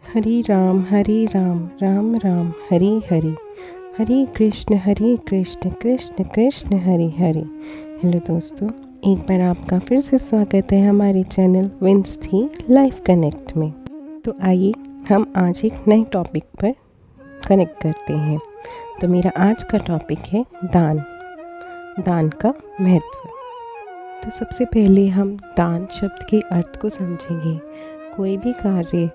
हरे राम राम राम हरे हरे, हरे Krishna Krishna Krishna Hare Hare. Hello दोस्तों, एक बार आपका फिर से स्वागत है हमारे चैनल विंस लाइफ कनेक्ट में। तो आइए हम आज एक नए टॉपिक पर कनेक्ट करते हैं। तो मेरा आज का टॉपिक है दान का महत्व। तो सबसे पहले हम दान शब्द के अर्थ को समझेंगे। कोई भी कार्य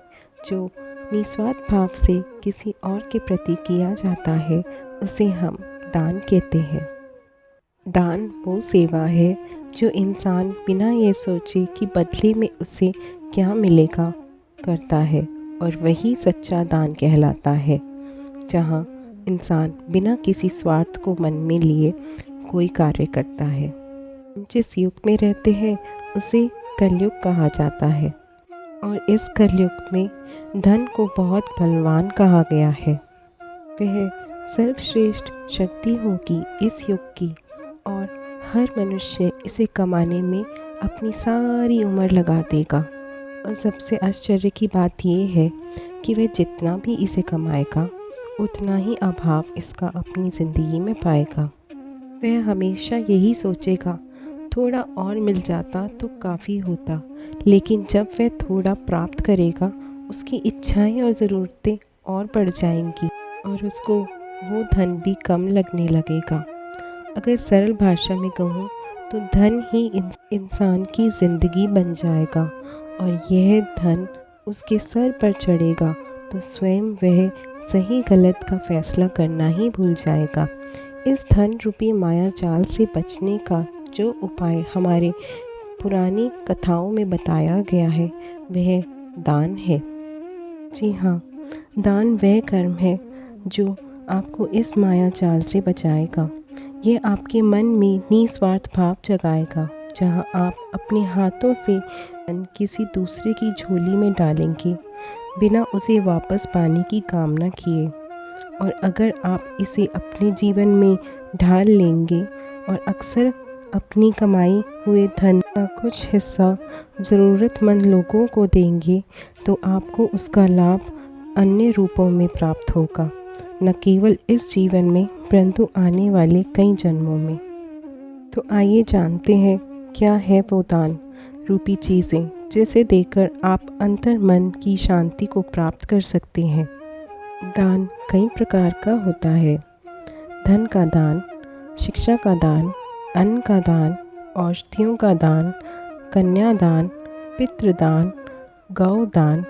जो निस्वार्थ भाव से किसी और के प्रति किया जाता है उसे हम दान कहते हैं। दान वो सेवा है जो इंसान बिना ये सोचे कि बदले में उसे क्या मिलेगा करता है, और वही सच्चा दान कहलाता है, जहाँ इंसान बिना किसी स्वार्थ को मन में लिए कोई कार्य करता है। जिस युग में रहते हैं उसे कलयुग कहा जाता है, और इस कलयुग में धन को बहुत बलवान कहा गया है। वह सर्वश्रेष्ठ शक्ति होगी इस युग की, और हर मनुष्य इसे कमाने में अपनी सारी उम्र लगा देगा। और सबसे आश्चर्य की बात यह है कि वह जितना भी इसे कमाएगा उतना ही अभाव इसका अपनी ज़िंदगी में पाएगा। वह हमेशा यही सोचेगा, थोड़ा और मिल जाता तो काफ़ी होता, लेकिन जब वह थोड़ा प्राप्त करेगा उसकी इच्छाएं और ज़रूरतें और बढ़ जाएंगी, और उसको वो धन भी कम लगने लगेगा। अगर सरल भाषा में कहूँ तो धन ही इंसान की ज़िंदगी बन जाएगा, और यह धन उसके सर पर चढ़ेगा तो स्वयं वह सही गलत का फैसला करना ही भूल जाएगा। इस धन रूपी माया जाल से बचने का जो उपाय हमारे पुरानी कथाओं में बताया गया है वह दान है। जी हाँ, दान वह कर्म है जो आपको इस माया जाल से बचाएगा। ये आपके मन में निस्वार्थ भाव जगाएगा, जहाँ आप अपने हाथों से किसी दूसरे की झोली में डालेंगे बिना उसे वापस पाने की कामना किए। और अगर आप इसे अपने जीवन में ढाल लेंगे और अक्सर अपनी कमाई हुए धन का कुछ हिस्सा ज़रूरतमंद लोगों को देंगे तो आपको उसका लाभ अन्य रूपों में प्राप्त होगा, न केवल इस जीवन में परंतु आने वाले कई जन्मों में। तो आइए जानते हैं क्या है वो दान रूपी चीज़ें जिसे देकर आप अंतर मन की शांति को प्राप्त कर सकते हैं। दान कई प्रकार का होता है। धन का दान, शिक्षा का दान, अन्न का दान, औषधियों का दान, कन्यादान, पितृदान, गौदान,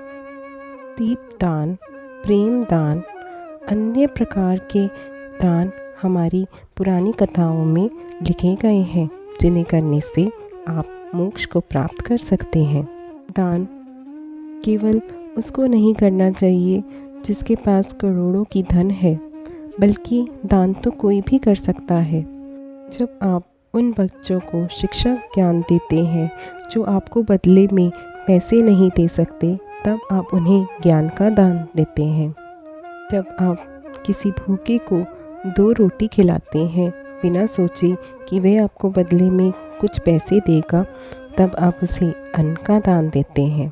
दीपदान, प्रेम दान। अन्य प्रकार के दान हमारी पुरानी कथाओं में लिखे गए हैं, जिन्हें करने से आप मोक्ष को प्राप्त कर सकते हैं। दान केवल उसको नहीं करना चाहिए जिसके पास करोड़ों की धन है, बल्कि दान तो कोई भी कर सकता है। जब आप उन बच्चों को शिक्षा ज्ञान देते हैं जो आपको बदले में पैसे नहीं दे सकते, तब आप उन्हें ज्ञान का दान देते हैं। जब आप किसी भूखे को 2 रोटी खिलाते हैं बिना सोचे कि वह आपको बदले में कुछ पैसे देगा, तब आप उसे अन्न का दान देते हैं।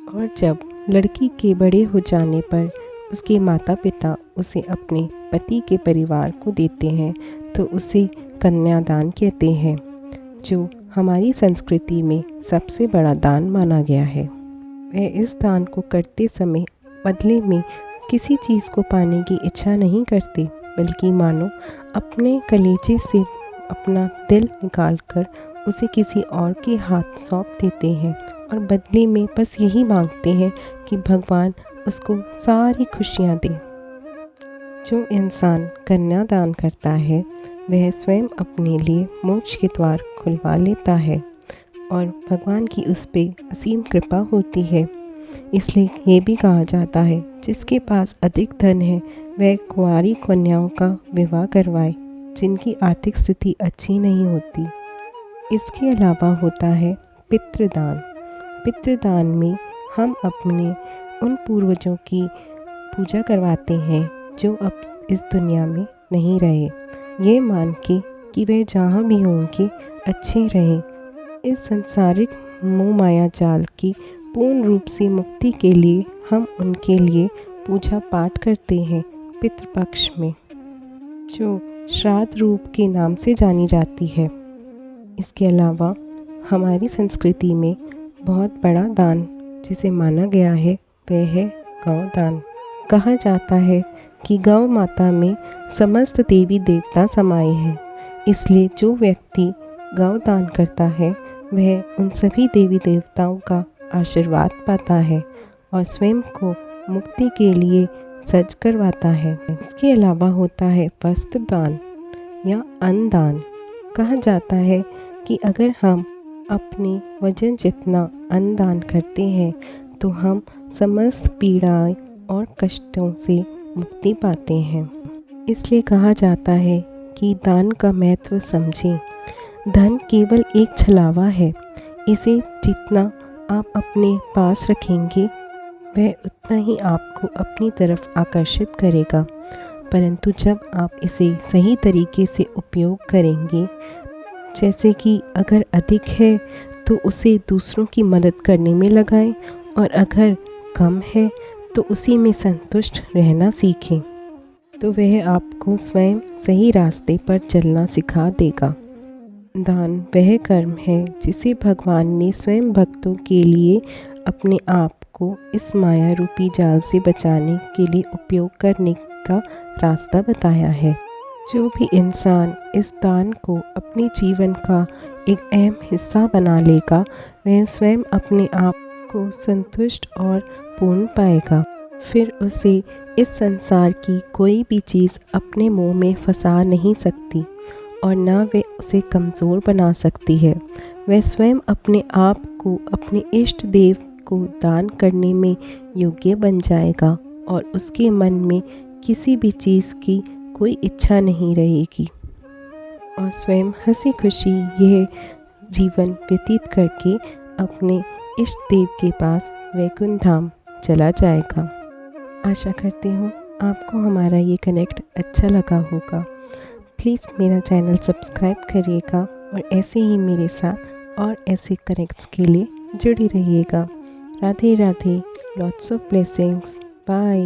और जब लड़की के बड़े हो जाने पर उसके माता पिता उसे अपने पति के परिवार को देते हैं तो उसे कन्यादान कहते हैं, जो हमारी संस्कृति में सबसे बड़ा दान माना गया है। वह इस दान को करते समय बदले में किसी चीज़ को पाने की इच्छा नहीं करते, बल्कि मानो अपने कलेजे से अपना दिल निकालकर उसे किसी और के हाथ सौंप देते हैं, और बदले में बस यही मांगते हैं कि भगवान उसको सारी खुशियाँ दे। जो इंसान कन्यादान करता है वह स्वयं अपने लिए मोक्ष के द्वार खुलवा लेता है, और भगवान की उस पर असीम कृपा होती है। इसलिए ये भी कहा जाता है, जिसके पास अधिक धन है वह कुंवारी कन्याओं का विवाह करवाए जिनकी आर्थिक स्थिति अच्छी नहीं होती। इसके अलावा होता है पितृदान। पितृदान में हम अपने उन पूर्वजों की पूजा करवाते हैं जो अब इस दुनिया में नहीं रहे, ये मान के कि वह जहाँ भी होंगे अच्छे रहें। इस संसारिक मोह माया जाल की पूर्ण रूप से मुक्ति के लिए हम उनके लिए पूजा पाठ करते हैं पितृपक्ष में, जो श्राद्ध रूप के नाम से जानी जाती है। इसके अलावा हमारी संस्कृति में बहुत बड़ा दान जिसे माना गया है वह है गौदान। कहा जाता है कि गौ माता में समस्त देवी देवता समाये हैं, इसलिए जो व्यक्ति गौ दान करता है वह उन सभी देवी देवताओं का आशीर्वाद पाता है और स्वयं को मुक्ति के लिए सज करवाता है। इसके अलावा होता है वस्त्र दान या अन्न दान। कहा जाता है कि अगर हम अपने वजन जितना अन्न दान करते हैं तो हम समस्त पीड़ाएं और कष्टों से मुक्ति पाते हैं। इसलिए कहा जाता है कि दान का महत्व समझें। धन केवल एक छलावा है, इसे जितना आप अपने पास रखेंगे वह उतना ही आपको अपनी तरफ आकर्षित करेगा, परंतु जब आप इसे सही तरीके से उपयोग करेंगे, जैसे कि अगर अधिक है तो उसे दूसरों की मदद करने में लगाएं और अगर कम है तो उसी में संतुष्ट रहना सीखें, तो वह आपको स्वयं सही रास्ते पर चलना सिखा देगा। दान वह कर्म है जिसे भगवान ने स्वयं भक्तों के लिए अपने आप को इस माया रूपी जाल से बचाने के लिए उपयोग करने का रास्ता बताया है। जो भी इंसान इस दान को अपने जीवन का एक अहम हिस्सा बना लेगा वह स्वयं अपने आप को संतुष्ट और पूर्ण पाएगा। फिर उसे इस संसार की कोई भी चीज़ अपने मुंह में फंसा नहीं सकती और न वे उसे कमज़ोर बना सकती है। वह स्वयं अपने आप को अपने इष्ट देव को दान करने में योग्य बन जाएगा और उसके मन में किसी भी चीज़ की कोई इच्छा नहीं रहेगी और स्वयं हंसी खुशी यह जीवन व्यतीत करके अपने इष्ट देव के पास वैकुंठ धाम चला जाएगा। आशा करती हूँ आपको हमारा ये कनेक्ट अच्छा लगा होगा। प्लीज़ मेरा चैनल सब्सक्राइब करिएगा और ऐसे ही मेरे साथ और ऐसे कनेक्ट्स के लिए जुड़ी रहिएगा। Radhe Radhe, lots of blessings, bye.